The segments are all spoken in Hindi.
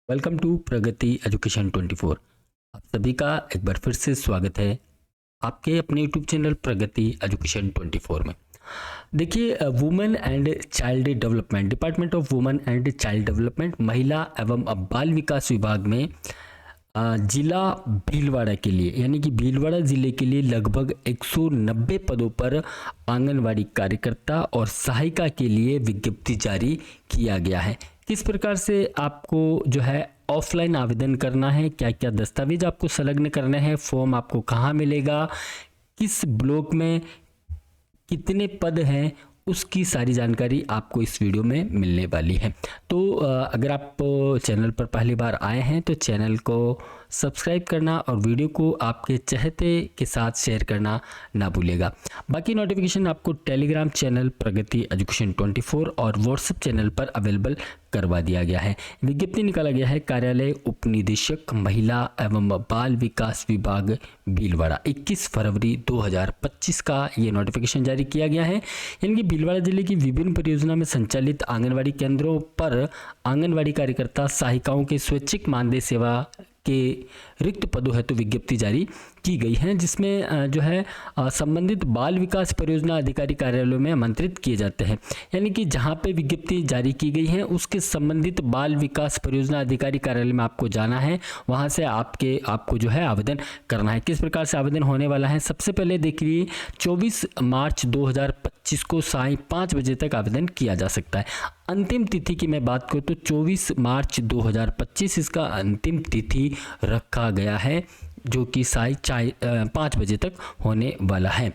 Welcome to Pragati education 24। आप सभी का एक बार फिर से स्वागत है आपके अपने यूट्यूब चैनल प्रगति एजुकेशन 24 में। देखिए, women and child development, department of women and child development, महिला एवं बाल विकास विभाग में जिला भीलवाड़ा के लिए यानी कि भीलवाड़ा जिले के लिए लगभग 190 पदों पर आंगनवाड़ी कार्यकर्ता और सहायिका के लिए विज्ञप्ति जारी किया गया है। किस प्रकार से आपको जो है ऑफलाइन आवेदन करना है, क्या क्या दस्तावेज आपको संलग्न करने हैं, फॉर्म आपको कहाँ मिलेगा, किस ब्लॉक में कितने पद हैं, उसकी सारी जानकारी आपको इस वीडियो में मिलने वाली है। तो अगर आप चैनल पर पहली बार आए हैं तो चैनल को सब्सक्राइब करना और वीडियो को आपके चहेते के साथ शेयर करना ना भूलिएगा। बाकी नोटिफिकेशन आपको टेलीग्राम चैनल प्रगति एजुकेशन 24 और व्हाट्सएप चैनल पर अवेलेबल करवा दिया गया है। विज्ञप्ति निकाला गया है कार्यालय उप निदेशक महिला एवं बाल विकास विभाग भीलवाड़ा, 21 फरवरी 2025 का ये नोटिफिकेशन जारी किया गया है। यानी कि भीलवाड़ा जिले की विभिन्न परियोजना में संचालित आंगनवाड़ी केंद्रों पर आंगनवाड़ी कार्यकर्ता सहायिकाओं के स्वैच्छिक मानदेय सेवा के रिक्त पदों हेतु विज्ञप्ति जारी की गई है, जिसमें जो है संबंधित बाल विकास परियोजना अधिकारी कार्यालयों में आमंत्रित किए जाते हैं। यानी कि जहां पे विज्ञप्ति जारी की गई है उसके संबंधित बाल विकास परियोजना अधिकारी कार्यालय में आपको जाना है, वहां से आपको जो है आवेदन करना है। किस प्रकार से आवेदन होने वाला है, सबसे पहले देखिए 24 मार्च 2025 को सायं 5 बजे तक आवेदन किया जा सकता है। अंतिम तिथि की मैं बात करूँ तो 24 मार्च 2025 इसका अंतिम तिथि रखा गया है, जो कि सायं 5 बजे तक होने वाला है।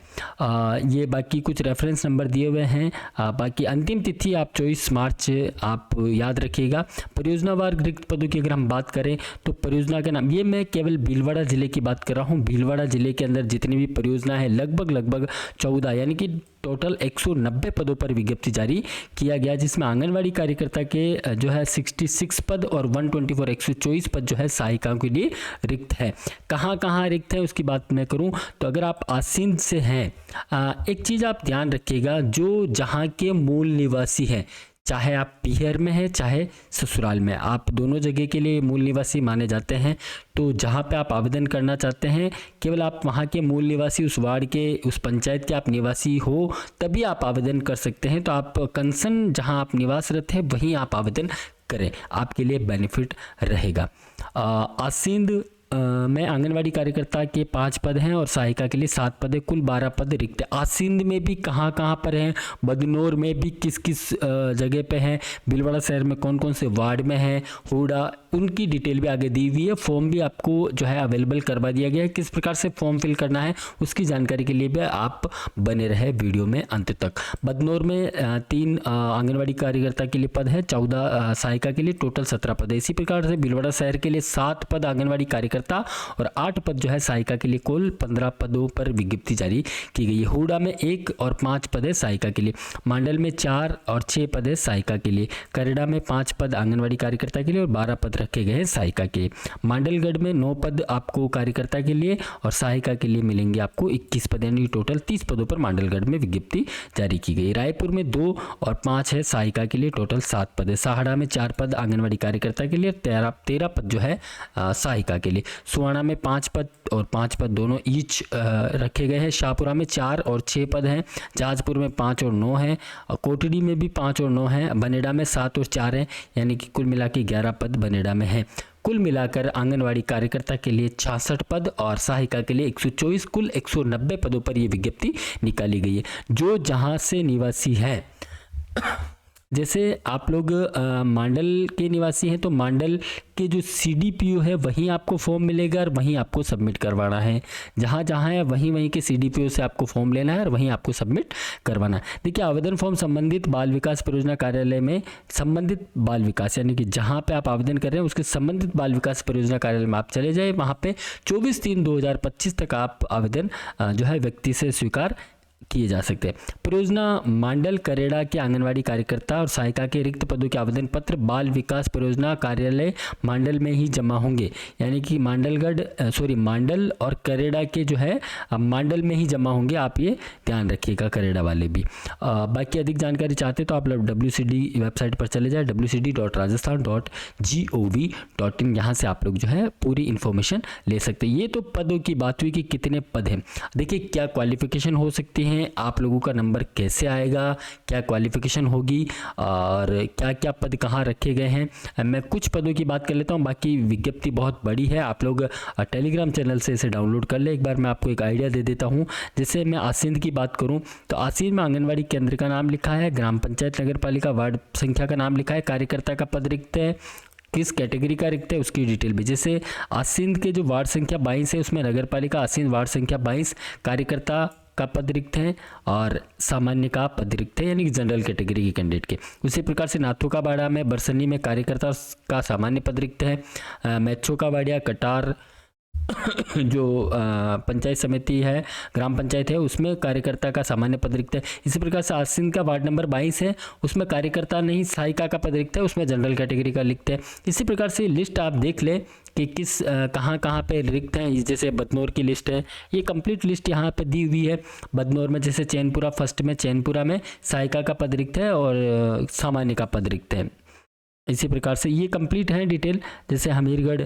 ये बाकी कुछ रेफरेंस नंबर दिए हुए हैं। बाकी अंतिम तिथि आप 24 मार्च आप याद रखिएगा। परियोजनावार रिक्त पदों की अगर हम बात करें तो परियोजना के नाम, ये मैं केवल भीलवाड़ा जिले की बात कर रहा हूँ। भीलवाड़ा जिले के अंदर जितनी भी परियोजना है लगभग 14 यानी कि टोटल 190 पदों पर विज्ञप्ति जारी किया गया, जिसमें आंगनवाड़ी कार्यकर्ता के जो है 66 पद और 124 124 पद जो है सहायिकाओं के लिए रिक्त है। कहाँ रिक्त है उसकी बात मैं करूं तो अगर आप आसीन से हैं, एक चीज़ आप ध्यान रखिएगा, जो जहां के मूल निवासी हैं, चाहे आप पीहर में हैं चाहे ससुराल में, आप दोनों जगह के लिए मूल निवासी माने जाते हैं। तो जहाँ पे आप आवेदन करना चाहते हैं केवल आप वहाँ के मूल निवासी, उस वार्ड के, उस पंचायत के आप निवासी हो तभी आप आवेदन कर सकते हैं। तो आप कंसर्न जहाँ आप निवासरत हैं वहीं आप आवेदन करें, आपके लिए बेनिफिट रहेगा। आसींद में आंगनवाड़ी कार्यकर्ता के 5 पद हैं और सहायिका के लिए 7 पद है, कुल 12 पद रिक्त है। आसिंद में भी कहाँ पर हैं, बदनौर में भी किस जगह पे हैं, भीलवाड़ा शहर में कौन कौन से वार्ड में हैं, हुडा, उनकी डिटेल भी आगे दी हुई है। फॉर्म भी आपको जो है अवेलेबल करवा दिया गया है। किस प्रकार से फॉर्म फिल करना है उसकी जानकारी के लिए भी आप बने रहे वीडियो में अंत तक। बदनौर में 3 आंगनवाड़ी कार्यकर्ता के लिए पद है, 14 सहायिका के लिए, टोटल 17 पद है। इसी प्रकार से भीलवाड़ा शहर के लिए 7 पद आंगनवाड़ी कार्यकर्ता और 8 पद जो है सहायिका के लिए, कुल 15 पदों पर विज्ञप्ति जारी की गई है। हुडा में 1 और 5 पद है सहायिका के लिए, मांडल में 4 और 6 पद है सहायिका के लिए, करेड़ा में 5 पद आंगनवाड़ी कार्यकर्ता के लिए और 12 पद रखे गए हैं सहायिका के लिए। मांडलगढ़ में 9 पद आपको कार्यकर्ता के लिए और सहायिका के लिए मिलेंगे आपको 21 पद, यानी टोटल 30 पदों पर मांडलगढ़ में विज्ञप्ति जारी की गई। रायपुर में 2 और 5 है सहायिका के लिए, टोटल 7 पद है। सहाड़ा में 4 पद आंगनवाड़ी कार्यकर्ता के लिए, 13 पद जो है सहायिका के लिए। सुवाना में 5 पद और 5 पद दोनों ईच रखे गए हैं। शाहपुरा में 4 और 6 पद हैं। जहाजपुर में 5 और 9 हैं। कोटड़ी में भी 5 और 9 हैं। बनेड़ा में 7 और 4 हैं, यानी कि कुल मिला के 11 पद बनेड़ा में हैं। कुल मिलाकर आंगनवाड़ी कार्यकर्ता के लिए 66 पद और सहायिका के लिए 124, कुल 190 पदों पर यह विज्ञप्ति निकाली गई है। जो जहां से निवासी है, जैसे आप लोग मांडल के निवासी हैं तो मांडल के जो CDPO है वहीं आपको फॉर्म मिलेगा और वहीं आपको सबमिट करवाना है। जहाँ है वहीं के CDPO से आपको फॉर्म लेना है और वहीं आपको सबमिट करवाना है। देखिए, आवेदन फॉर्म संबंधित बाल विकास परियोजना कार्यालय में, संबंधित बाल विकास यानी कि जहाँ पे आप आवेदन कर रहे हैं उसके संबंधित बाल विकास परियोजना कार्यालय में आप चले जाए, वहाँ पे 24/3/2025 तक आप आवेदन जो है व्यक्ति से स्वीकार किए जा सकते हैं। परियोजना मांडल करेड़ा के आंगनवाड़ी कार्यकर्ता और सहायिका के रिक्त पदों के आवेदन पत्र बाल विकास परियोजना कार्यालय मांडल में ही जमा होंगे। यानी कि मांडल और करेड़ा के जो है मांडल में ही जमा होंगे, आप ये ध्यान रखिएगा, करेड़ा वाले भी। बाकी अधिक जानकारी चाहते तो आप लोग WCD वेबसाइट पर चले जाए, wcd.rajasthan.gov.in। यहाँ से आप लोग जो है पूरी इन्फॉर्मेशन ले सकते हैं। ये तो पदों की बात हुई कि कितने पद हैं। देखिए क्या क्वालिफिकेशन हो सकती है, आप लोगों का नंबर कैसे आएगा, क्या क्वालिफिकेशन होगी और क्या क्या पद कहाँ रखे गए हैं। मैं कुछ पदों की बात कर लेता हूँ, बाकी विज्ञप्ति बहुत बड़ी है, आप लोग टेलीग्राम चैनल से इसे डाउनलोड कर ले। एक बार मैं आपको एक आइडिया दे देता हूँ। जैसे मैं आसींद की बात करूँ तो आसींद में आंगनबाड़ी केंद्र का नाम लिखा है, ग्राम पंचायत नगर पालिका वार्ड संख्या का नाम लिखा है, कार्यकर्ता का पद रिक्त है, किस कैटेगरी का रिक्त है उसकी डिटेल भी। जैसे आसींद के जो वार्ड संख्या 22 है उसमें नगर पालिका आसींद वार्ड संख्या 22 कार्यकर्ता का पद रिक्त है और सामान्य का पद रिक्त है, यानी कि जनरल कैटेगरी के कैंडिडेट के। उसी प्रकार से नाथुकाबाड़ा में बरसनी में कार्यकर्ता का सामान्य पद रिक्त है। मैच्छोकाबाड़िया कटार जो पंचायत समिति है, ग्राम पंचायत है, उसमें कार्यकर्ता का सामान्य पद रिक्त है। इसी प्रकार से आसीन का वार्ड नंबर 22 है, उसमें कार्यकर्ता नहीं सहायिका का पद रिक्त है, उसमें जनरल कैटेगरी का रिक्त है। इसी प्रकार से लिस्ट आप देख लें कि किस कहाँ कहाँ पे रिक्त हैं। जैसे बदनौर की लिस्ट है, ये कंप्लीट लिस्ट यहाँ पे दी हुई है। बदनौर में जैसे चैनपुरा फर्स्ट में, चैनपुरा में सहायिका का पद रिक्त है और सामान्य का पद रिक्त है। इसी प्रकार से ये कंप्लीट है डिटेल। जैसे हमीरगढ़,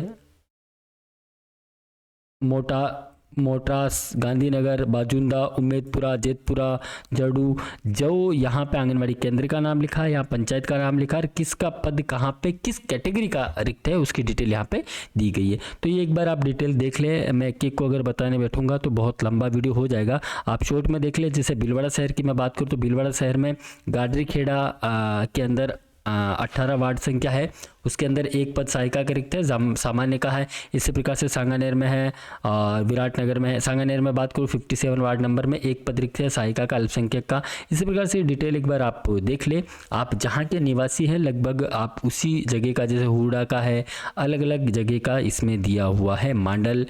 मोटास, गांधीनगर, बाजुंदा, उम्मेदपुरा, जेतपुरा, जड़ू, जो यहाँ पे आंगनवाड़ी केंद्र का नाम लिखा है, यहाँ पंचायत का नाम लिखा है, किसका पद कहाँ पे किस कैटेगरी का रिक्त है उसकी डिटेल यहाँ पे दी गई है। तो ये एक बार आप डिटेल देख लें। मैं एक को अगर बताने बैठूंगा तो बहुत लंबा वीडियो हो जाएगा, आप शॉर्ट में देख लें। जैसे भीलवाड़ा शहर की मैं बात करूँ तो भीलवाड़ा शहर में गाडरी खेड़ा के अंदर 18 वार्ड संख्या है, उसके अंदर एक पद सहायिका का रिक्त है, सामान्य का है। इसी प्रकार से सांगानेर में है और विराटनगर में है। सांगानेर में बात करूँ 57 वार्ड नंबर में एक पद रिक्त है सहायिका का, अल्पसंख्यक का। इसी प्रकार से डिटेल एक बार आप देख ले। आप जहाँ के निवासी हैं लगभग आप उसी जगह का, जैसे हुडा का है, अलग अलग जगह का इसमें दिया हुआ है। मांडल,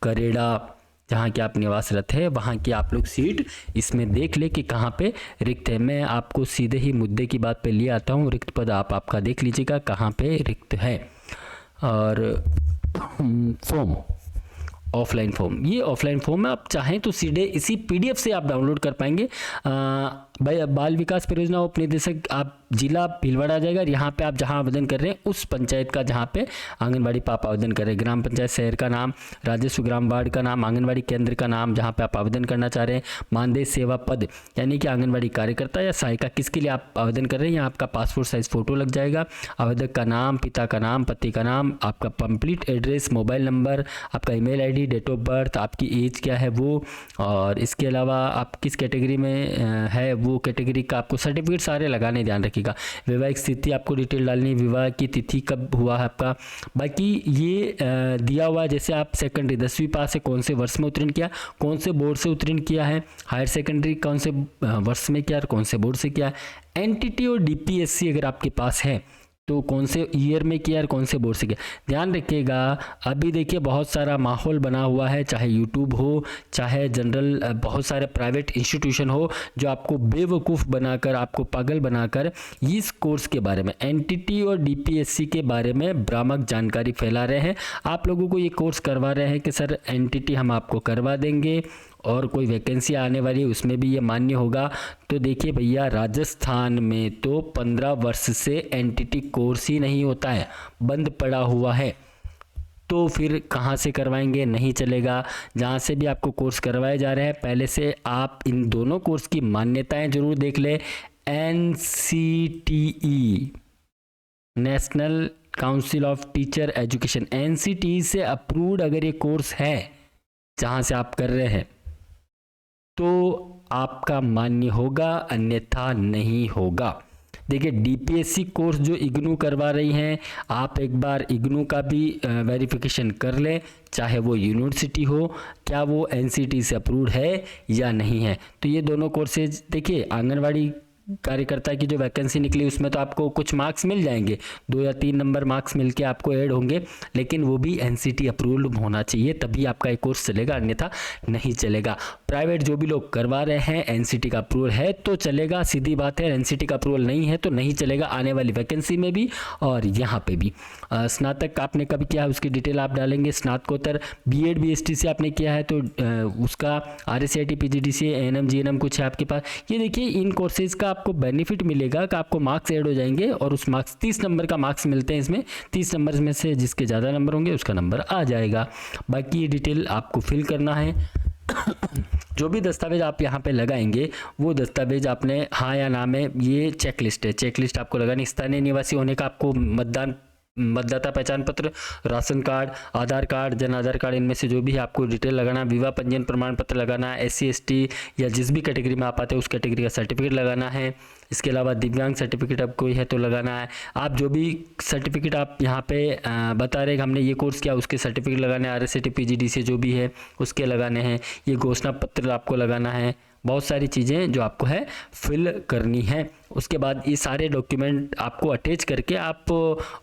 करेड़ा, जहाँ के आप निवासरत है वहाँ की आप लोग सीट इसमें देख ले कि कहाँ पे रिक्त है। मैं आपको सीधे ही मुद्दे की बात पे ले आता हूँ। रिक्त पद आपका देख लीजिएगा कहाँ पे रिक्त है। और फॉर्म, ऑफलाइन फॉर्म, ये ऑफलाइन फॉर्म है, आप चाहें तो सीधे इसी PDF से आप डाउनलोड कर पाएंगे। बाल विकास परियोजना उप निदेशक, आप जिला भीलवाड़ा आ जाएगा। यहाँ पे आप जहाँ आवेदन कर रहे हैं उस पंचायत का जहाँ पे आंगनबाड़ी पे आप आवेदन कर रहे हैं, ग्राम पंचायत शहर का नाम, राजस्व ग्राम वार्ड का नाम, आंगनबाड़ी केंद्र का नाम जहाँ पे आप आवेदन करना चाह रहे हैं, मानदेय सेवा पद यानी कि आंगनबाड़ी कार्यकर्ता या सहायिका किसके लिए आप आवेदन कर रहे हैं, यहाँ आपका पासपोर्ट साइज फोटो लग जाएगा, आवेदक का नाम, पिता का नाम, पति का नाम, आपका कंप्लीट एड्रेस, मोबाइल नंबर, आपका email ID, date of birth, आपकी एज क्या है वो, और इसके अलावा आप किस कैटेगरी में है वो कैटेगरी का आपको सर्टिफिकेट सारे लगाने, ध्यान रखिएगा। वैवाहिक स्थिति आपको डिटेल डालनी, विवाह की तिथि कब हुआ है आपका। बाकी ये दिया हुआ है, जैसे आप सेकेंडरी 10वीं पास है, कौन से वर्ष में उत्तीर्ण किया, कौन से बोर्ड से उत्तीर्ण किया है, हायर सेकेंडरी कौन से वर्ष में किया, कौन से बोर्ड से किया, NTT और DPSC अगर आपके पास है तो कौन से ईयर में किया और कौन से बोर्ड से किया। ध्यान रखिएगा, अभी देखिए बहुत सारा माहौल बना हुआ है, चाहे यूट्यूब हो, चाहे जनरल बहुत सारे प्राइवेट इंस्टीट्यूशन हो, जो आपको बेवकूफ़ बनाकर, आपको पागल बनाकर इस कोर्स के बारे में, NTT और DPSC के बारे में भ्रामक जानकारी फैला रहे हैं। आप लोगों को ये कोर्स करवा रहे हैं कि सर NTT हम आपको करवा देंगे और कोई वैकेंसी आने वाली है उसमें भी ये मान्य होगा। तो देखिए भैया, राजस्थान में तो 15 वर्ष से NTT कोर्स ही नहीं होता है, बंद पड़ा हुआ है। तो फिर कहाँ से करवाएंगे, नहीं चलेगा। जहाँ से भी आपको कोर्स करवाए जा रहे हैं पहले से आप इन दोनों कोर्स की मान्यताएं जरूर देख ले। NCTE, national council of teacher education, NCTE से अप्रूव्ड अगर ये कोर्स है जहाँ से आप कर रहे हैं तो आपका मान्य होगा, अन्यथा नहीं होगा। देखिए DPSC कोर्स जो इग्नू करवा रही हैं, आप एक बार इग्नू का भी वेरिफिकेशन कर लें, चाहे वो यूनिवर्सिटी हो, क्या वो NCTE से अप्रूव्ड है या नहीं है। तो ये दोनों कोर्सेज देखिए, आंगनवाड़ी कार्यकर्ता की जो वैकेंसी निकली उसमें तो आपको कुछ मार्क्स मिल जाएंगे, 2 या 3 नंबर मार्क्स मिलके आपको ऐड होंगे, लेकिन वो भी एनसीटी अप्रूव्ड होना चाहिए तभी आपका एक कोर्स चलेगा, अन्यथा नहीं चलेगा। प्राइवेट जो भी लोग करवा रहे हैं एनसीटी का अप्रूवल है तो चलेगा, सीधी बात है। एनसीटी का अप्रूवल नहीं है तो नहीं चलेगा, आने वाली वैकेंसी में भी और यहाँ पे भी। स्नातक आपने कब किया है उसकी डिटेल आप डालेंगे। स्नातकोत्तर बीएड बीएसटीसी आपने किया है तो उसका आरएसआईटी पीजीडीसी एएनएम जीएनएम कुछ है आपके पास। ये देखिए इन कोर्सेज का आपको बेनिफिट मिलेगा कि आपको मार्क्स ऐड हो जाएंगे और उस मार्क्स 30 नंबर का मार्क्स मिलते हैं इसमें, 30 नंबर में से जिसके ज़्यादा नंबर होंगे उसका नंबर आ जाएगा। बाकी ये डिटेल आपको फिल करना है। जो भी दस्तावेज आप यहाँ पे लगाएंगे वो दस्तावेज आपने हाँ या ना में, ये चेकलिस्ट है, चेकलिस्ट आपको लगानी। स्थानीय निवासी होने का आपको मतदाता पहचान पत्र, राशन कार्ड, आधार कार्ड, जन आधार कार्ड, इनमें से जो भी आपको डिटेल लगाना, विवाह पंजीयन प्रमाण पत्र लगाना, एससी एसटी या जिस भी कैटेगरी में आप आते हैं उस कैटेगरी का सर्टिफिकेट लगाना है। इसके अलावा दिव्यांग सर्टिफिकेट अब कोई है तो लगाना है। आप जो भी सर्टिफिकेट आप यहाँ पे बता रहे हैं हमने ये कोर्स किया उसके सर्टिफिकेट लगाने हैं, आरएसआईटी पीजीडी से जो भी है उसके लगाने हैं। ये घोषणा पत्र आपको लगाना है। बहुत सारी चीज़ें जो आपको है फिल करनी है। उसके बाद ये सारे डॉक्यूमेंट आपको अटैच करके आप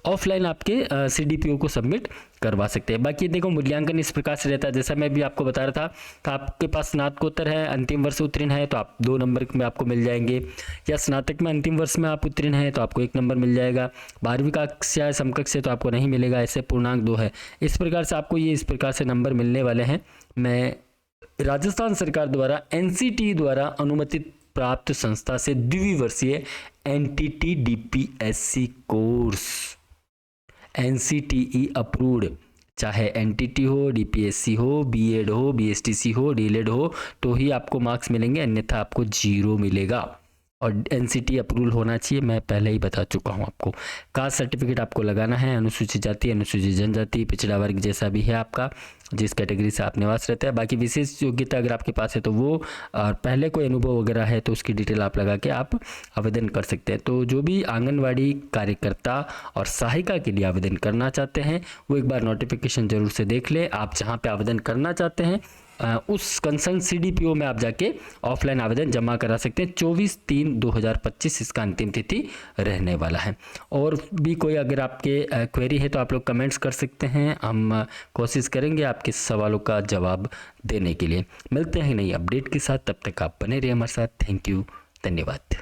ऑफलाइन आपके सीडीपीओ को सबमिट करवा सकते हैं। बाकी देखो मूल्यांकन इस प्रकार से रहता है, जैसा मैं भी आपको बता रहा था कि आपके पास स्नातकोत्तर है, अंतिम वर्ष उत्तीर्ण है तो आप 2 नंबर में आपको मिल जाएंगे, या स्नातक में अंतिम वर्ष में आप उत्तीर्ण हैं तो आपको 1 नंबर मिल जाएगा। 12वीं कक्षा समकक्ष से तो आपको नहीं मिलेगा, ऐसे पूर्णांक 2 है। इस प्रकार से आपको ये इस प्रकार से नंबर मिलने वाले हैं। मैं राजस्थान सरकार द्वारा एनसीटी द्वारा अनुमतित प्राप्त संस्था से द्विवर्षीय NTT DPSC course, NCTE approved, चाहे एनटीटी हो, डीपीएससी हो, बीएड हो, बीएसटीसी हो, डीएलएड हो तो ही आपको मार्क्स मिलेंगे, अन्यथा आपको 0 मिलेगा। और एनसीटी अप्रूवल होना चाहिए, मैं पहले ही बता चुका हूँ आपको। कास्ट सर्टिफिकेट आपको लगाना है, अनुसूचित जाति, अनुसूचित जनजाति, पिछड़ा वर्ग जैसा भी है आपका, जिस कैटेगरी से आप निवास रहते हैं। बाकी विशेष योग्यता अगर आपके पास है तो वो, और पहले कोई अनुभव वगैरह है तो उसकी डिटेल आप लगा के आप आवेदन कर सकते हैं। तो जो भी आंगनवाड़ी कार्यकर्ता और सहायिका के लिए आवेदन करना चाहते हैं वो एक बार नोटिफिकेशन जरूर से देख ले। आप जहाँ पे आवेदन करना चाहते हैं उस कंसर्न सीडीपीओ में आप जाके ऑफलाइन आवेदन जमा करा सकते हैं। 24/3/2025 इसका अंतिम तिथि रहने वाला है। और भी कोई अगर आपके क्वेरी है तो आप लोग कमेंट्स कर सकते हैं, हम कोशिश करेंगे आपके सवालों का जवाब देने के लिए। मिलते हैं नई अपडेट के साथ, तब तक आप बने रहिए हमारे साथ। थैंक यू, धन्यवाद।